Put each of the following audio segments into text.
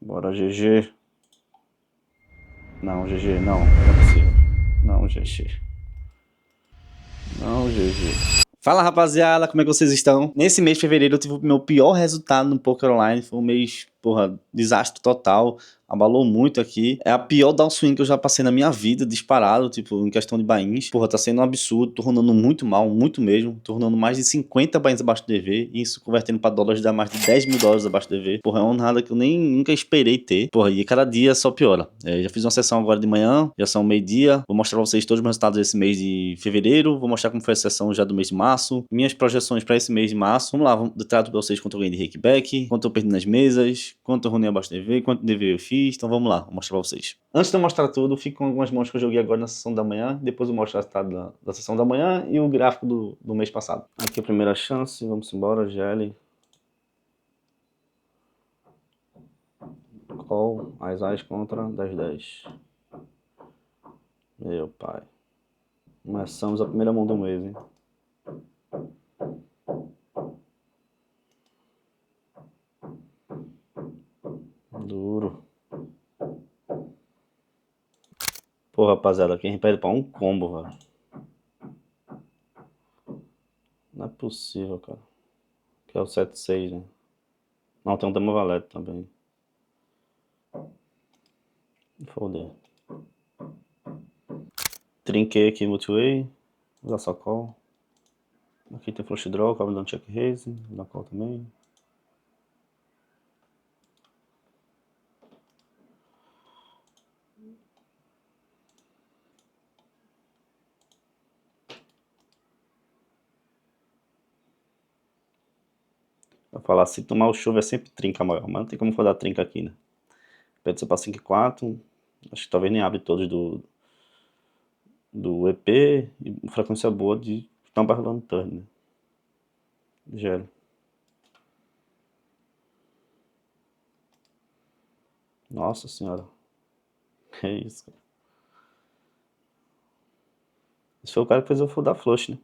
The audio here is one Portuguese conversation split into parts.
Bora, GG. Não, GG, não é possível. Não, GG. Não, GG. Fala, rapaziada, como é que vocês estão? Nesse mês de fevereiro eu tive o meu pior resultado no Poker Online. Foi um mês, porra, desastre total. Abalou muito aqui. É a pior downswing que eu já passei na minha vida, disparado, tipo, em questão de buy-ins. Porra, tá sendo um absurdo. Tô runando muito mal, muito mesmo. Tô runando mais de 50 buy-ins abaixo do EV. E isso convertendo pra dólares dá mais de 10 mil dólares abaixo do EV. Porra, é uma nada que eu nem nunca esperei ter. Porra, e cada dia só piora. Já fiz uma sessão agora de manhã, já são meio-dia. Vou mostrar pra vocês todos os meus resultados desse mês de fevereiro. Vou mostrar como foi a sessão já do mês de março. Minhas projeções pra esse mês de março. Vamos lá, eu trato pra vocês quanto eu ganhei de rakeback, quanto eu perdi nas mesas, quanto eu runei abaixo do EV, quanto de EV eu fiz. Então vamos lá, vou mostrar pra vocês. Antes de eu mostrar tudo, fico com algumas mãos que eu joguei agora na sessão da manhã. Depois eu mostro o resultado da sessão da manhã e o gráfico do mês passado. Aqui a primeira chance, vamos embora, GL. Call, as contra 10-10. Meu pai. Começamos a primeira mão do mês, hein? Duro. Pô, rapaziada, quem pede pra um combo, velho. Não é possível, cara. Que é o 7-6, né? Não, tem um dama valete também. Foder. Trinquei aqui multiway. Vou dar só call. Aqui tem flush draw, acaba dando check raise. Vou dar call também. Vai falar, se tomar o chuva é sempre trinca maior, mas não tem como for dar trinca aqui, né? Pede você pra 5-4. Acho que talvez nem abre todos do EP. E frequência boa de tampa rolando turn, né? Gelo. Nossa senhora. É isso, cara. Esse foi o cara que fez eu full da flush, né?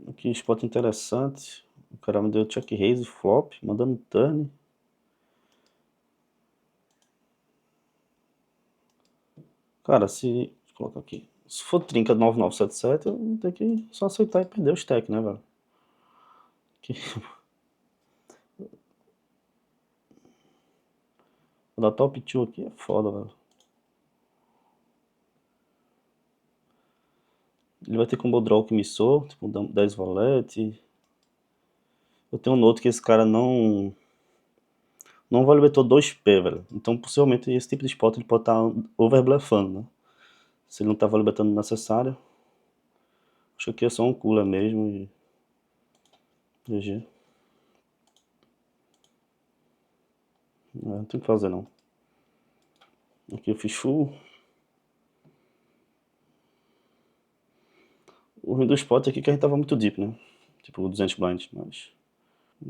Aqui, spot interessante. O cara me deu check raise, flop, mandando turn. Cara, se... Deixa eu colocar aqui. Se for trinca 9977, eu vou ter que só aceitar e perder o stack, né, velho? Que... Vou dar top 2 aqui é foda, velho. Ele vai ter combo draw que me sou, tipo 10 valete. Eu tenho um note que esse cara não valibetou 2P, velho. Então possivelmente esse tipo de spot ele pode estar overbluffando, né? Se ele não tá valibetando o necessário. Acho que aqui é só um cooler mesmo e... GG. Não tem o que fazer não. Aqui eu fiz full. O ruim do spot aqui é que a gente tava muito deep, né? Tipo 200 blinds, mas...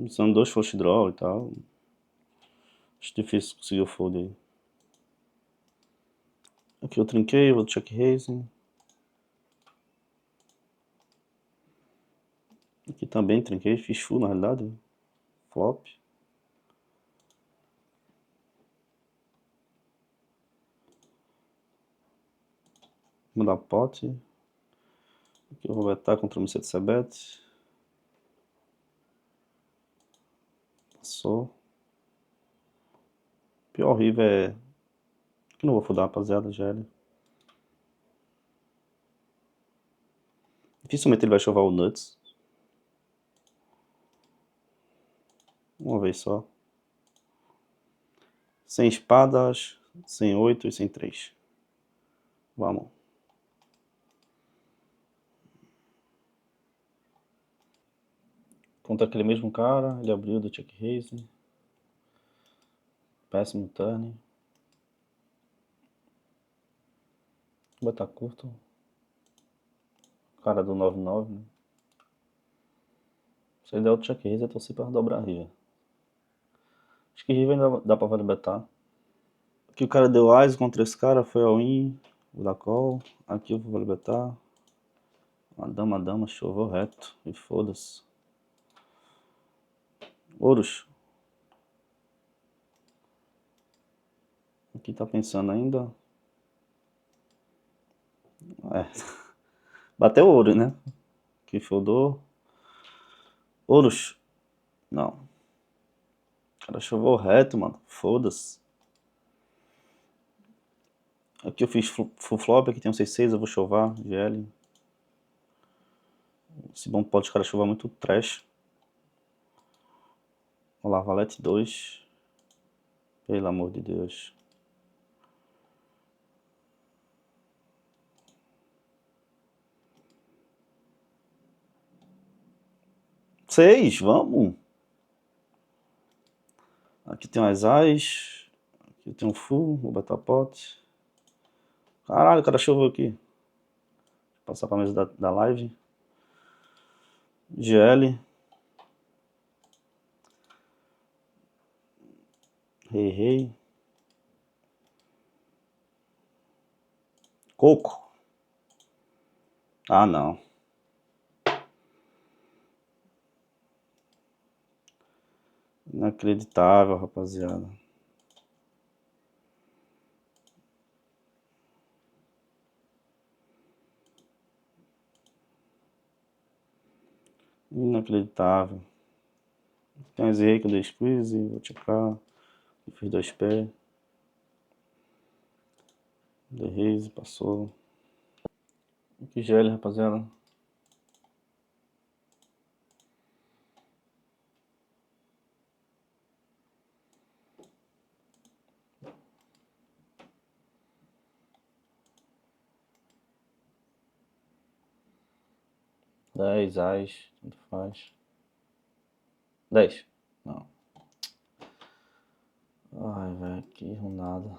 São 2 flush draw e tal. Acho difícil conseguir o fold aí. Aqui eu trinquei, vou check raise. Aqui também trinquei, fiz full na realidade. Flop. Vou dar pote. Aqui eu vou betar contra o MC bet. Passou. Pior horrível é... Que não vou fudar, rapaziada, GL. Dificilmente ele vai chovar o nuts. Uma vez só. Sem espadas, sem 8 e sem 3. Vamos. Contra aquele mesmo cara, ele abriu do check raise. Péssimo turn. Vou botar curto. Cara do 9-9, né? Se ele der o check raise, eu torci pra dobrar a river. Acho que river ainda dá pra valibetar. Aqui o cara deu Ice contra esse cara, foi all-in. Vou dar call. Aqui eu vou valibetar. A dama, chovou reto. E foda-se. Ouros. Aqui tá pensando ainda. É. Bateu ouro, né? Que fodou. Ouros. Não. Cara, choveu reto, mano. Foda-se. Aqui eu fiz full flop, aqui tem um 6-6, eu vou chovar. GL. Esse bom pode, cara, chover muito trash. Olha lá, valete 2. Pelo amor de Deus. Seis, vamos. Aqui tem umas ais. Aqui tem um full, vou botar pote. Caralho, o cara choveu aqui. Vou passar pra mesa da live. GL. Rei, rei. Coco. Ah, não. Inacreditável, rapaziada. Inacreditável. Tem umas aí que eu dei squeeze, vou checar. Fiz 2 pés. Dei raise, passou. Que GL, rapaziada. Dez ais, tanto faz. 10. Não. Ai, velho, que runada.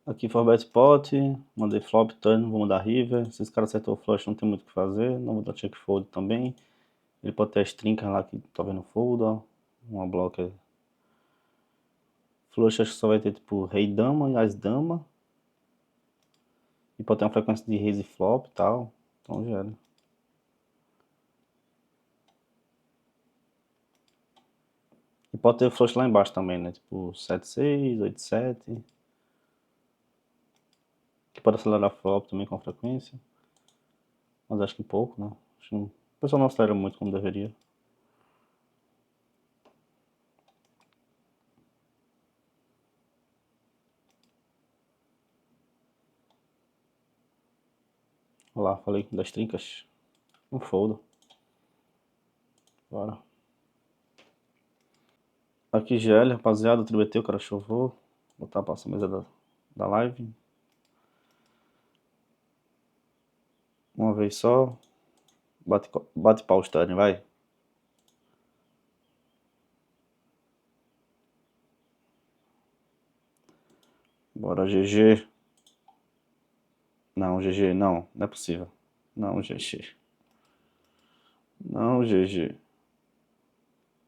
Aqui for bet pot, mandei flop, turn, vou mudar river. Se esse cara acertou o flush, não tem muito o que fazer. Não vou dar check fold também. Ele pode ter as trincas lá que tá vendo fold, ó. Uma blocker. Flush acho que só vai ter tipo rei dama e as dama. E pode ter uma frequência de raise flop e tal. Então já era. E pode ter flush lá embaixo também, né? Tipo 7-6, 8-7. Que pode acelerar flop também com frequência. Mas acho que pouco, né? Acho que não... O pessoal não acelera muito como deveria. Olha lá, falei das trincas. Um fold. Bora. Aqui GL, rapaziada, TBT, o cara chovou. Vou botar pra essa mesa da live. Uma vez só. Bate pau o Sterling, vai. Bora, GG. Não, GG, não. Não é possível. Não, GG. Não, GG.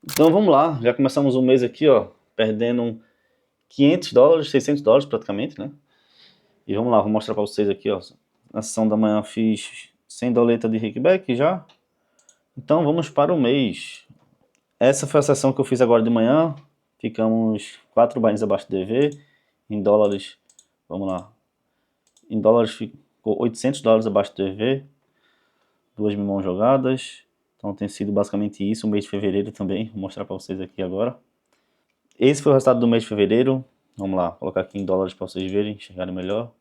Então vamos lá. Já começamos um mês aqui, ó. Perdendo $500, $600 praticamente, né? E vamos lá, vou mostrar pra vocês aqui, ó. Na sessão da manhã fiz 100 doleta de kickback já. Então vamos para o mês. Essa foi a sessão que eu fiz agora de manhã. Ficamos 4 buy-ins abaixo do EV. Em dólares, vamos lá. Em dólares ficou $800 abaixo do EV. 2 mil mãos jogadas. Então tem sido basicamente isso o mês de fevereiro também. Vou mostrar para vocês aqui agora. Esse foi o resultado do mês de fevereiro. Vamos lá, colocar aqui em dólares para vocês verem, enxergarem melhor.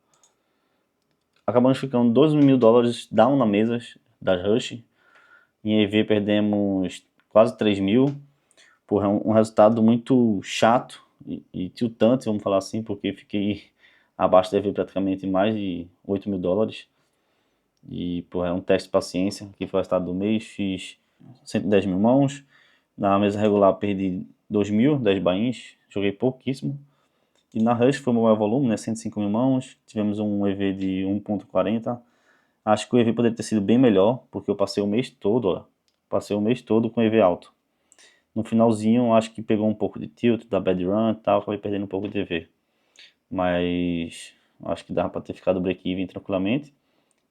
Acabamos ficando $12.000 down na mesa das Rush. Em EV perdemos quase 3 mil. Porra, é um resultado muito chato e tiltante, vamos falar assim, porque fiquei abaixo da EV praticamente mais de $8.000. E, porra, é um teste de paciência. Aqui foi o resultado do mês, fiz 110 mil mãos. Na mesa regular perdi 2 mil, 10 buy-ins, joguei pouquíssimo. E na Rush foi o maior volume, né, 105 mil mãos, tivemos um EV de 1.40. Acho que o EV poderia ter sido bem melhor, porque eu passei o mês todo, ó, passei o mês todo com EV alto. No finalzinho, acho que pegou um pouco de tilt da bad run e tal, acabei perdendo um pouco de EV. Mas acho que dava para ter ficado break-even tranquilamente.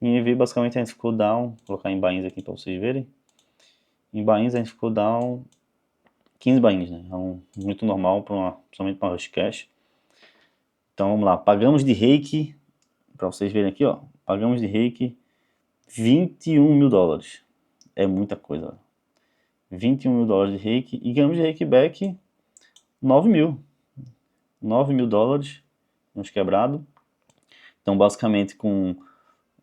Em EV, basicamente, a gente ficou down, vou colocar em buy-ins aqui para vocês verem. Em buy-ins a gente ficou down 15 bainhas, né? É muito normal, principalmente para Rush Cash. Então vamos lá, pagamos de reiki, para vocês verem aqui, ó, pagamos de reiki 21 mil dólares. É muita coisa. 21 mil dólares de reiki e ganhamos de reiki back 9 mil. 9 mil dólares, uns quebrados. Então basicamente com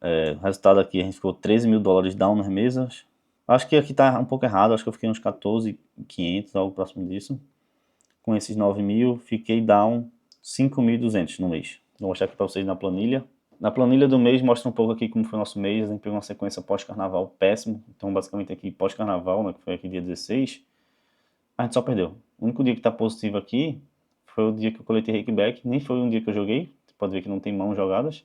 o resultado aqui, a gente ficou 13 mil dólares down nas mesas. Acho que aqui tá um pouco errado, acho que eu fiquei uns 14.500, algo próximo disso. Com esses 9 mil, fiquei down 5.200 no mês. Vou mostrar aqui para vocês na planilha. Na planilha do mês mostra um pouco aqui como foi o nosso mês. A gente pegou uma sequência pós-carnaval péssimo. Então basicamente aqui pós-carnaval, né, que foi aqui dia 16, a gente só perdeu. O único dia que tá positivo aqui foi o dia que eu coletei rakeback. Nem foi um dia que eu joguei. Você pode ver que não tem mãos jogadas.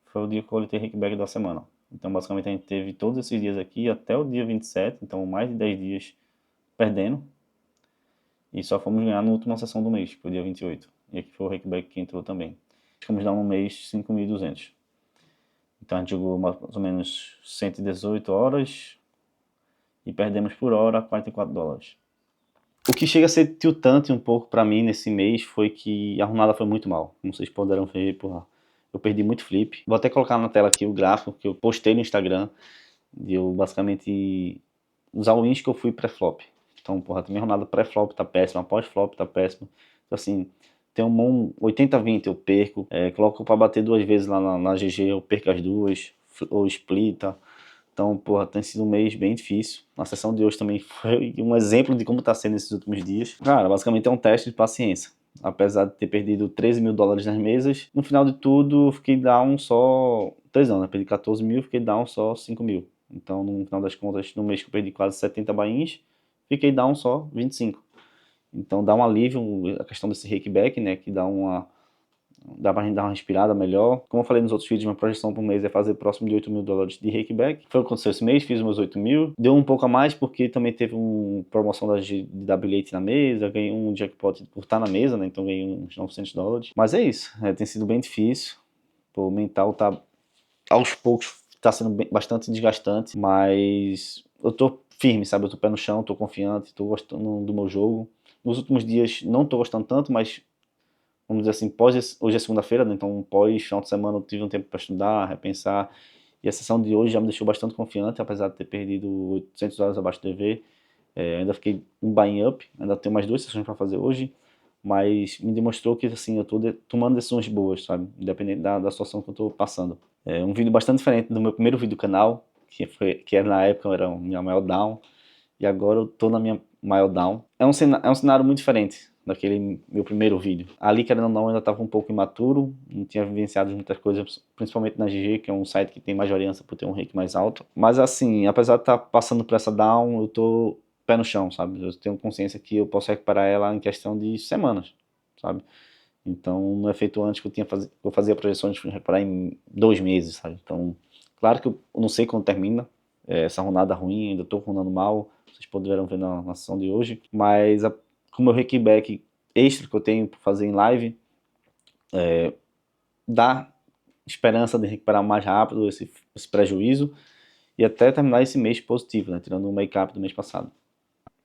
Foi o dia que eu coletei rakeback da semana. Então basicamente a gente teve todos esses dias aqui até o dia 27. Então mais de 10 dias perdendo. E só fomos ganhar na última sessão do mês, que foi o dia 28. E aqui foi o rakeback que entrou também. Ficamos lá no mês 5.200. Então a gente jogou mais ou menos 118 horas e perdemos por hora 44 dólares. O que chega a ser tiltante um pouco pra mim nesse mês foi que a jornada foi muito mal. Como vocês puderam ver, porra, eu perdi muito flip. Vou até colocar na tela aqui o gráfico que eu postei no Instagram. De eu basicamente usar o wins que eu fui pré-flop. Então, porra, minha jornada pré-flop tá péssima, pós-flop tá péssima. Então, assim, tem um mão 80-20 eu perco, coloco pra bater 2 vezes lá na GG, eu perco as duas, ou splita. Então, porra, tem sido um mês bem difícil. A sessão de hoje também foi um exemplo de como tá sendo esses últimos dias. Cara, basicamente é um teste de paciência. Apesar de ter perdido 13 mil dólares nas mesas, no final de tudo, fiquei down só 3 anos, né? Perdi 14 mil, fiquei down só 5 mil. Então, no final das contas, no mês que eu perdi quase 70 bains, fiquei down só 25. Então, dá um alívio a questão desse rakeback, né? Que dá pra gente dar uma respirada melhor. Como eu falei nos outros vídeos, minha projeção por mês é fazer próximo de 8 mil dólares de rakeback. Foi o que aconteceu esse mês, fiz meus 8 mil. Deu um pouco a mais porque também teve uma promoção de W8 na mesa, ganhei um jackpot por estar na mesa, né? Então ganhei uns 900 dólares. Mas é isso, tem sido bem difícil. Pô, o mental tá, aos poucos, tá sendo bastante desgastante, mas eu tô firme, sabe? Eu tô pé no chão, tô confiante, tô gostando do meu jogo. Nos últimos dias não tô gostando tanto, mas vamos dizer assim, hoje é segunda-feira, né? Então pós final de semana eu tive um tempo para estudar, repensar, e a sessão de hoje já me deixou bastante confiante, apesar de ter perdido 800 horas abaixo do EV. Ainda fiquei um buying up, ainda tenho mais 2 sessões para fazer hoje, mas me demonstrou que assim, eu tô tomando decisões boas, sabe? Independente da situação que eu tô passando. É um vídeo bastante diferente do meu primeiro vídeo do canal, que era na época era a minha maior down, e agora eu tô na minha maior down. É um cenário muito diferente daquele meu primeiro vídeo. Ali, querendo ou não, eu ainda estava um pouco imaturo, não tinha vivenciado muitas coisas, principalmente na GG, que é um site que tem majoriança por ter um rake mais alto. Mas assim, apesar de estar passando por essa down, eu tô pé no chão, sabe? Eu tenho consciência que eu posso recuperar ela em questão de semanas, sabe? Então, não é feito antes que eu fazia projeções de recuperar em 2 meses, sabe? Então, claro que eu não sei quando termina essa rodada ruim, ainda estou rodando mal, vocês poderão ver na sessão de hoje, mas com o meu rakeback extra que eu tenho para fazer em live, dá esperança de recuperar mais rápido esse prejuízo e até terminar esse mês positivo, né? Tirando o make-up do mês passado.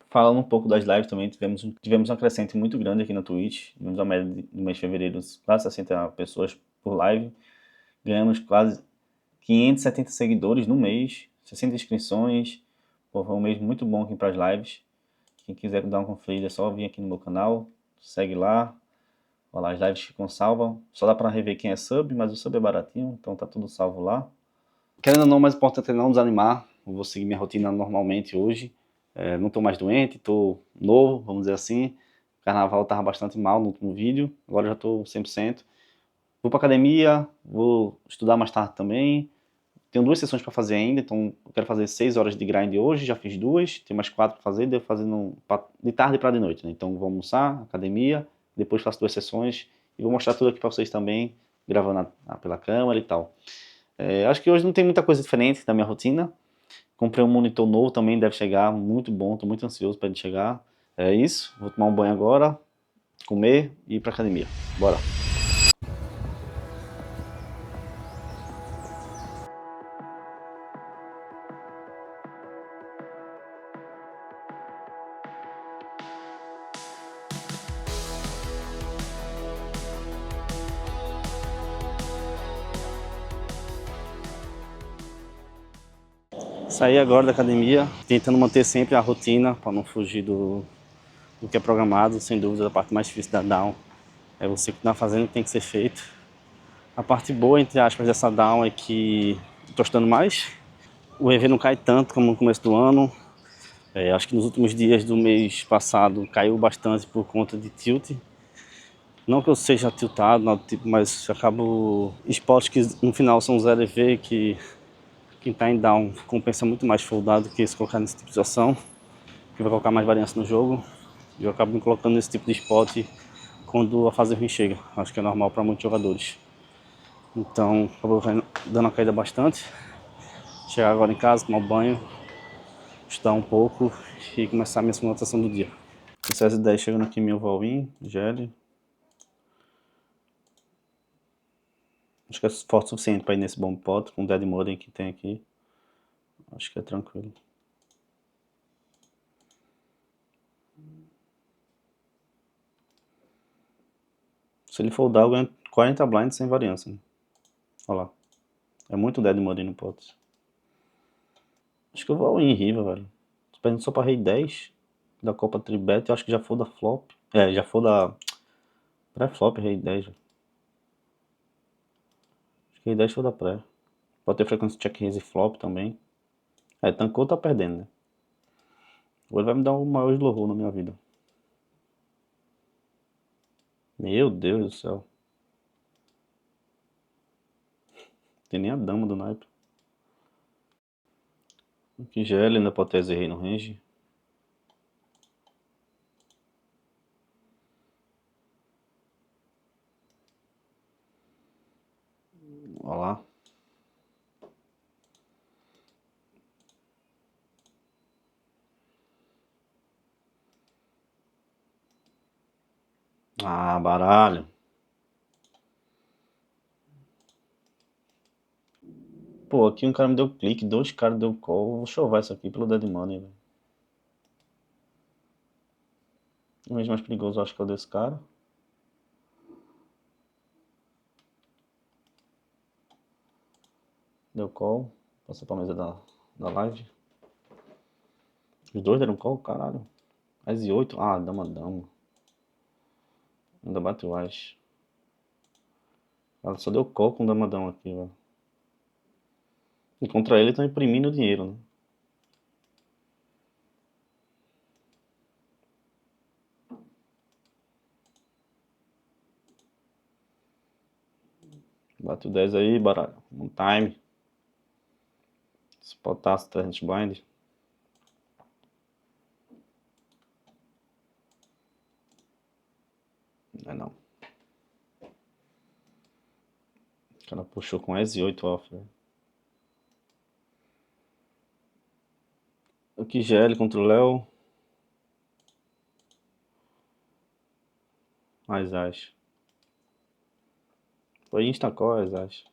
Falando um pouco das lives também, tivemos uma crescente muito grande aqui na Twitch. Tivemos a média do mês de fevereiro, quase 60 pessoas por live. Ganhamos quase 570 seguidores no mês, 60 inscrições. Pô, foi um mês muito bom aqui para as lives. Quem quiser dar uma conferida é só vir aqui no meu canal, segue lá. Olha lá, as lives ficam salvas. Só dá para rever quem é sub, mas o sub é baratinho, então tá tudo salvo lá. Querendo ou não, o mais importante é não desanimar. Eu vou seguir minha rotina normalmente hoje. Não tô mais doente, tô novo, vamos dizer assim. O carnaval tava bastante mal no último vídeo, agora já tô 100%. Vou pra academia, vou estudar mais tarde também. Tenho 2 sessões para fazer ainda, então eu quero fazer 6 horas de grind hoje, já fiz 2, tem mais 4 para fazer, devo fazer de tarde para de noite, né? Então vou almoçar, academia, depois faço 2 sessões e vou mostrar tudo aqui para vocês também, gravando pela câmera e tal. Acho que hoje não tem muita coisa diferente da minha rotina. Comprei um monitor novo também, deve chegar, muito bom, tô muito ansioso para ele chegar. É isso, vou tomar um banho agora, comer e ir pra academia. Bora! Saí agora da academia, tentando manter sempre a rotina para não fugir do que é programado. Sem dúvida, a parte mais difícil da down é você continuar fazendo o que tem que ser feito. A parte boa, entre aspas, dessa down é que estou estudando mais. O EV não cai tanto como no começo do ano. Acho que nos últimos dias do mês passado caiu bastante por conta de tilt. Não que eu seja tiltado, nada do tipo, mas acabo esportes que no final são 0 EV, que quem está em down compensa muito mais foldado do que se colocar nesse tipo de situação, que vai colocar mais variância no jogo. E eu acabo me colocando nesse tipo de spot quando a fase ruim chega. Acho que é normal para muitos jogadores. Então, acabou dando uma caída bastante. Chegar agora em casa, tomar um banho, estudar um pouco e começar a minha segunda sessão do dia. O CS10 chegando aqui em meu Valwin, GL. Acho que é forte o suficiente para ir nesse bomb pot com o Dead Modem que tem aqui. Acho que é tranquilo. Se ele foldar, eu ganho 40 blinds sem variância. Né? Olha lá. É muito Dead Modem no pot. Acho que eu vou em Riva, velho. Tô perdendo só pra Rei 10 da Copa Tribet. Eu acho que já for da flop. Já for da pré-flop Rei 10. Velho. Acho que Rei 10 foi da pré. Pode ter frequência check raise e flop também. Tancou, tá perdendo, né? Ou ele vai me dar o maior slow roll na minha vida. Meu Deus do céu. Tem nem a dama do naipe. Aqui GL ainda pode ter rei no range. Olha lá. Ah, baralho. Pô, aqui um cara me deu clique, dois caras deu call. Vou chovar isso aqui pelo Dead Money, velho. O range mais perigoso acho que é o desse cara. Deu call. Passou pra mesa da live. Os dois deram call, caralho. As e 8. Ah, dama. Ainda bate o as. Ela só deu call com damadão aqui, velho. E contra ele estão imprimindo dinheiro, né? Bate o 10 aí, baralho. Um time. Spotaço 300 blind. Não é não. O cara puxou com as e 8 off, velho. Aqui GL contra o Léo. As. Foi instacall as.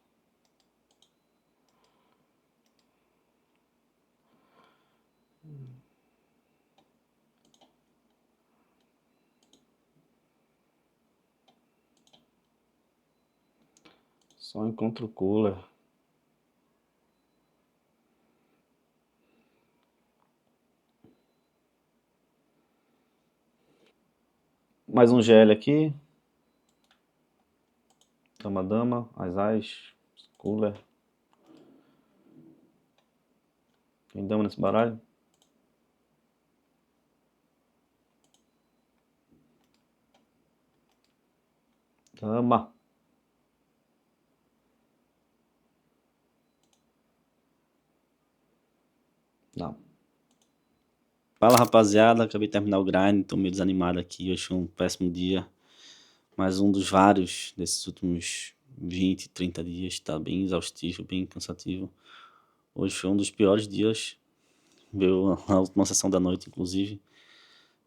Só encontra o cooler. Mais um GL aqui. Dama, as, cooler. Tem dama nesse baralho? Dama. Não. Fala rapaziada, acabei de terminar o grind, tô meio desanimado aqui, hoje foi um péssimo dia. Mais um dos vários desses últimos 20, 30 dias, tá bem exaustivo, bem cansativo. Hoje foi um dos piores dias, veio a última sessão da noite inclusive.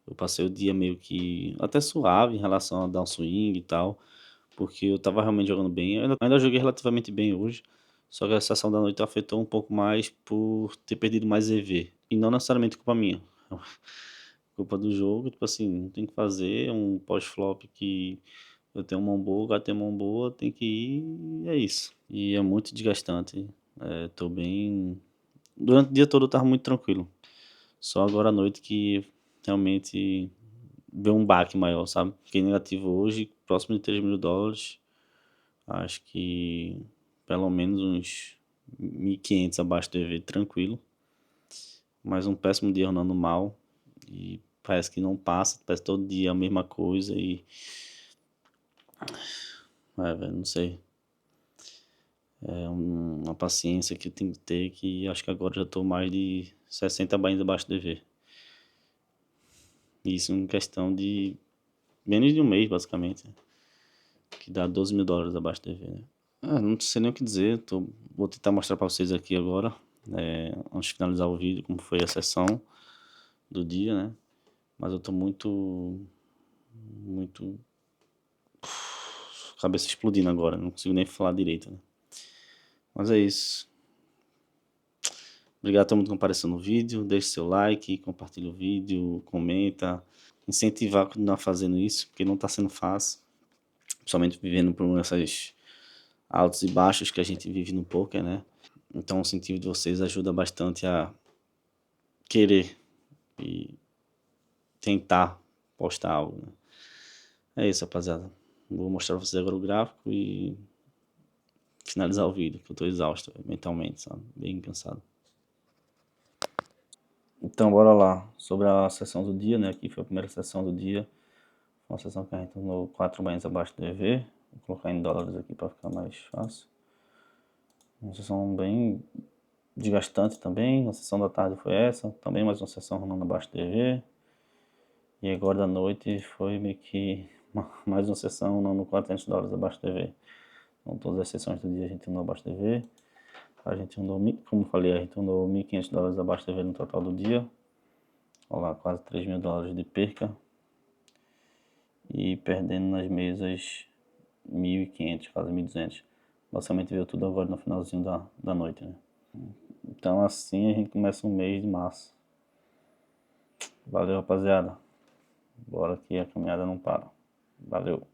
Eu passei o dia meio que até suave em relação a dar um swing e tal, porque eu tava realmente jogando bem. Eu ainda joguei relativamente bem hoje, só que a sessão da noite afetou um pouco mais por ter perdido mais EV. E não necessariamente culpa minha. Culpa do jogo, tipo assim, não tem que fazer um pós-flop que eu tenho mão boa, o cara tem mão boa, tem que ir e é isso. E é muito desgastante. Tô bem durante o dia todo eu tava muito tranquilo. Só agora à noite que realmente deu um baque maior, sabe? Fiquei negativo hoje, próximo de US$ 3.000. Acho que pelo menos uns 1.500 abaixo do EV, tranquilo. Mas um péssimo dia andando mal. E parece que não passa, parece todo dia a mesma coisa. E. Velho, não sei. É uma paciência que eu tenho que ter, que acho que agora já tô mais de 60 bainhas abaixo do EV. Isso em questão de menos de um mês, basicamente. Que dá US$ 12.000 abaixo do EV, né? Não sei nem o que dizer. Vou tentar mostrar pra vocês aqui agora, antes de finalizar o vídeo, como foi a sessão do dia, né? Mas eu tô muito, cabeça explodindo agora, não consigo nem falar direito, né? Mas é isso. Obrigado a todo mundo que compareceu no vídeo. Deixe seu like, compartilha o vídeo, comenta. Incentivar a continuar fazendo isso, porque não tá sendo fácil. Principalmente vivendo por essas altos e baixos que a gente vive no poker, né? Então o incentivo de vocês ajuda bastante a querer e tentar postar algo, né? É isso, rapaziada. Vou mostrar pra vocês agora o gráfico e finalizar o vídeo, que eu tô exausto mentalmente, sabe? Bem cansado. Então, bora lá. Sobre a sessão do dia, né? Aqui foi a primeira sessão do dia. Foi uma sessão que a gente tornou 4 bainhas abaixo do EV. Vou colocar em dólares aqui para ficar mais fácil. Uma sessão bem desgastante também. A sessão da tarde foi essa. Também mais uma sessão rolando abaixo do EV. E agora da noite foi meio que mais uma sessão rolando US$ 400 abaixo do EV. Então todas as sessões do dia a gente andou abaixo do EV. A gente andou, como falei, a gente andou US$ 1.500 abaixo do EV no total do dia. Olha lá, quase US$ 3.000 de perca. E perdendo nas mesas 1.500, quase 1.200. Basicamente veio tudo agora no finalzinho da noite, né? Então assim a gente começa um mês de março. Valeu, rapaziada. Bora que a caminhada não para. Valeu.